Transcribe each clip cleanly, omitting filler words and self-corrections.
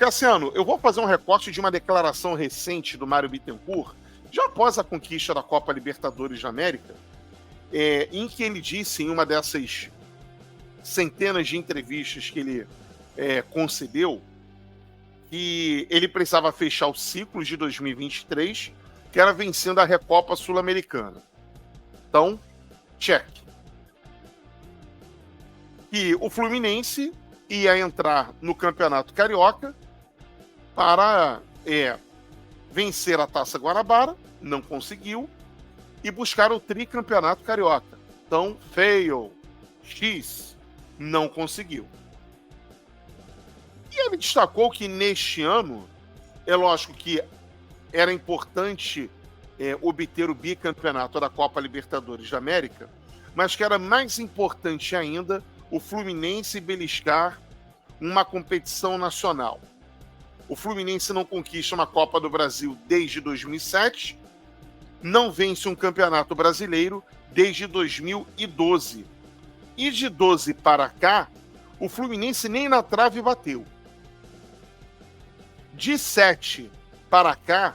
Cassiano, eu vou fazer um recorte de uma declaração recente do Mário Bittencourt, já após a conquista da Copa Libertadores da América, em que ele disse em uma dessas centenas de entrevistas que ele concedeu, que ele precisava fechar o ciclo de 2023, que era vencendo a Recopa Sul-Americana. Então, check. E o Fluminense ia entrar no Campeonato Carioca para vencer a Taça Guanabara, não conseguiu, e buscar o tricampeonato carioca. Então, fail, X, não conseguiu. E ele destacou que neste ano, é lógico que era importante obter o bicampeonato da Copa Libertadores da América, mas que era mais importante ainda o Fluminense beliscar uma competição nacional. O Fluminense não conquista uma Copa do Brasil desde 2007, não vence um Campeonato Brasileiro desde 2012. E de 12 para cá, o Fluminense nem na trave bateu. De 7 para cá,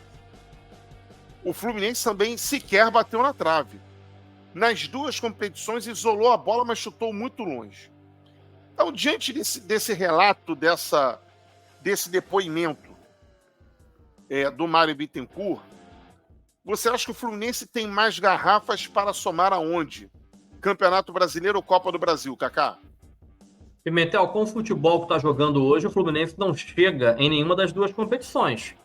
o Fluminense também sequer bateu na trave. Nas duas competições, isolou a bola, mas chutou muito longe. Então, diante desse relato, desse depoimento do Mário Bittencourt, você acha que o Fluminense tem mais garrafas para somar aonde? Campeonato Brasileiro ou Copa do Brasil, Kaká? Pimentel, com o futebol que está jogando hoje, o Fluminense não chega em nenhuma das duas competições.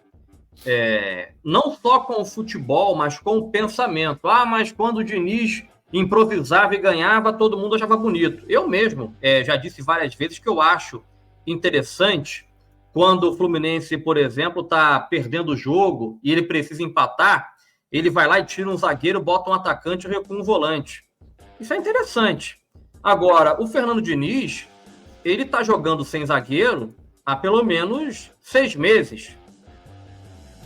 Não só com o futebol, mas com o pensamento. Mas quando o Diniz improvisava e ganhava, todo mundo achava bonito. Eu mesmo já disse várias vezes que eu acho interessante quando o Fluminense, por exemplo, está perdendo o jogo e ele precisa empatar, ele vai lá e tira um zagueiro, bota um atacante e recua um volante. Isso é interessante. Agora, o Fernando Diniz, ele está jogando sem zagueiro há pelo menos 6 meses.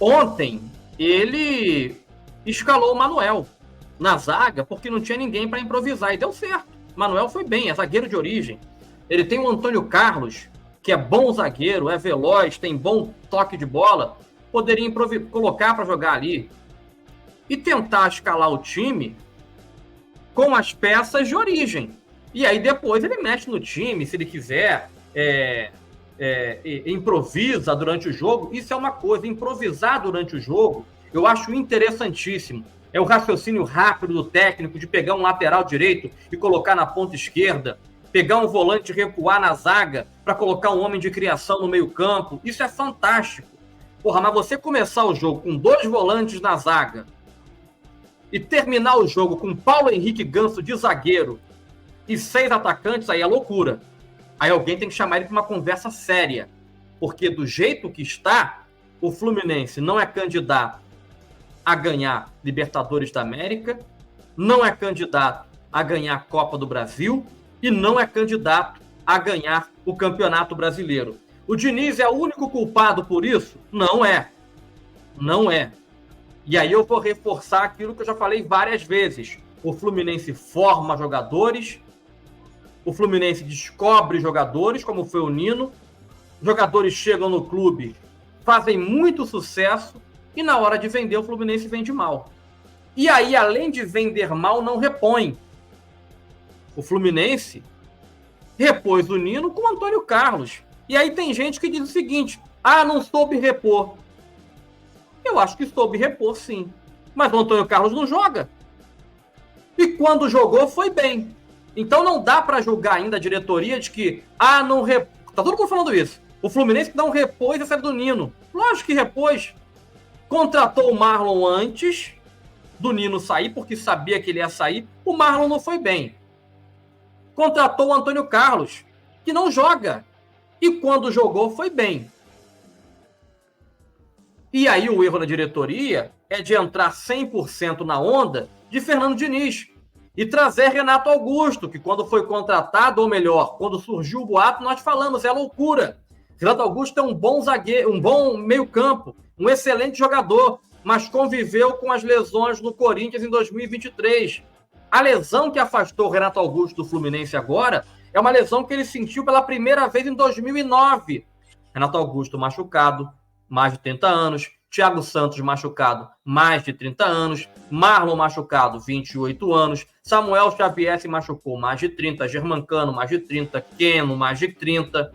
Ontem, ele escalou o Manuel na zaga porque não tinha ninguém para improvisar. E deu certo. Manuel foi bem, é zagueiro de origem. Ele tem o Antônio Carlos, que é bom zagueiro, é veloz, tem bom toque de bola. Poderia colocar para jogar ali. E tentar escalar o time com as peças de origem. E aí depois ele mexe no time, se ele quiser, improvisa durante o jogo. Isso é uma coisa, improvisar durante o jogo, eu acho interessantíssimo. É o raciocínio rápido do técnico de pegar um lateral direito e colocar na ponta esquerda, pegar um volante e recuar na zaga para colocar um homem de criação no meio campo. Isso é fantástico. Mas você começar o jogo com 2 volantes na zaga e terminar o jogo com Paulo Henrique Ganso de zagueiro e 6 atacantes, aí é loucura. Aí alguém tem que chamar ele para uma conversa séria. Porque do jeito que está, o Fluminense não é candidato a ganhar Libertadores da América, não é candidato a ganhar a Copa do Brasil e não é candidato a ganhar o Campeonato Brasileiro. O Diniz é o único culpado por isso? Não é. Não é. E aí eu vou reforçar aquilo que eu já falei várias vezes. O Fluminense forma jogadores, o Fluminense descobre jogadores, como foi o Nino. Jogadores chegam no clube, fazem muito sucesso e na hora de vender o Fluminense vende mal. E aí, além de vender mal, não repõe. O Fluminense repôs o Nino com o Antônio Carlos. E aí tem gente que diz o seguinte: não soube repor. Eu acho que soube repor, sim. Mas o Antônio Carlos não joga. E quando jogou, foi bem. Então não dá para julgar ainda a diretoria de que, não repôs. Tá todo mundo falando isso. O Fluminense não repôs a saída do Nino. Lógico que repôs. Contratou o Marlon antes do Nino sair, porque sabia que ele ia sair. O Marlon não foi bem. Contratou o Antônio Carlos, que não joga. E quando jogou, foi bem. E aí o erro da diretoria é de entrar 100% na onda de Fernando Diniz e trazer Renato Augusto, que quando foi contratado, ou melhor, quando surgiu o boato, nós falamos, é loucura. Renato Augusto é um bom zagueiro, um bom meio-campo, um excelente jogador, mas conviveu com as lesões no Corinthians em 2023. A lesão que afastou o Renato Augusto do Fluminense agora é uma lesão que ele sentiu pela primeira vez em 2009. Renato Augusto machucado, mais de 30 anos. Thiago Santos machucado, mais de 30 anos. Marlon machucado, 28 anos. Samuel Xavier se machucou, mais de 30. Germancano, mais de 30. Keno, mais de 30.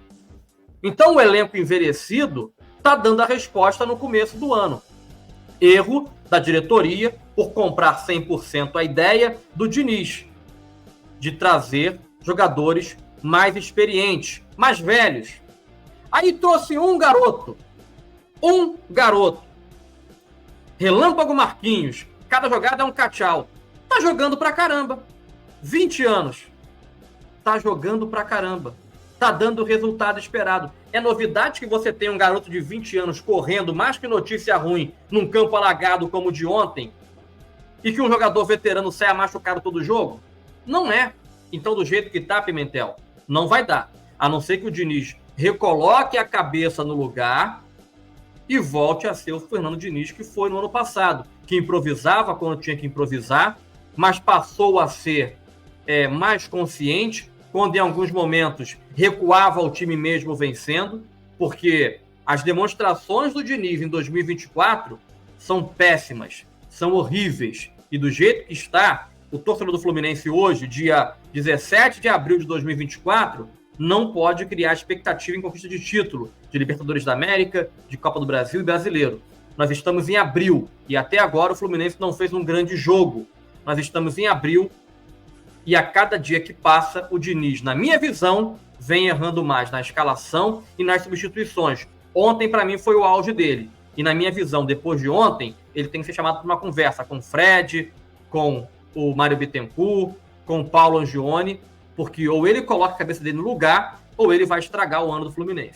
Então o elenco envelhecido está dando a resposta no começo do ano. Erro da diretoria por comprar 100% a ideia do Diniz de trazer jogadores mais experientes, mais velhos. Aí trouxe um garoto. Relâmpago Marquinhos. Cada jogada é um cachau. Tá jogando pra caramba. 20 anos. Tá jogando pra caramba. Tá dando o resultado esperado. É novidade que você tenha um garoto de 20 anos correndo mais que notícia ruim num campo alagado como o de ontem e que um jogador veterano saia machucado todo jogo? Não é. Então, do jeito que tá, Pimentel, não vai dar. A não ser que o Diniz recoloque a cabeça no lugar e volte a ser o Fernando Diniz que foi no ano passado, que improvisava quando tinha que improvisar, mas passou a ser mais consciente, quando em alguns momentos recuava o time mesmo vencendo, porque as demonstrações do Diniz em 2024 são péssimas, são horríveis, e do jeito que está, o torcedor do Fluminense hoje, dia 17 de abril de 2024, não pode criar expectativa em conquista de título, de Libertadores da América, de Copa do Brasil e Brasileiro. Nós estamos em abril, e até agora o Fluminense não fez um grande jogo. Nós estamos em abril, e a cada dia que passa, o Diniz, na minha visão, vem errando mais na escalação e nas substituições. Ontem, para mim, foi o auge dele. E na minha visão, depois de ontem, ele tem que ser chamado para uma conversa com o Fred, com o Mário Bittencourt, com o Paulo Angione, porque ou ele coloca a cabeça dele no lugar, ou ele vai estragar o ano do Fluminense.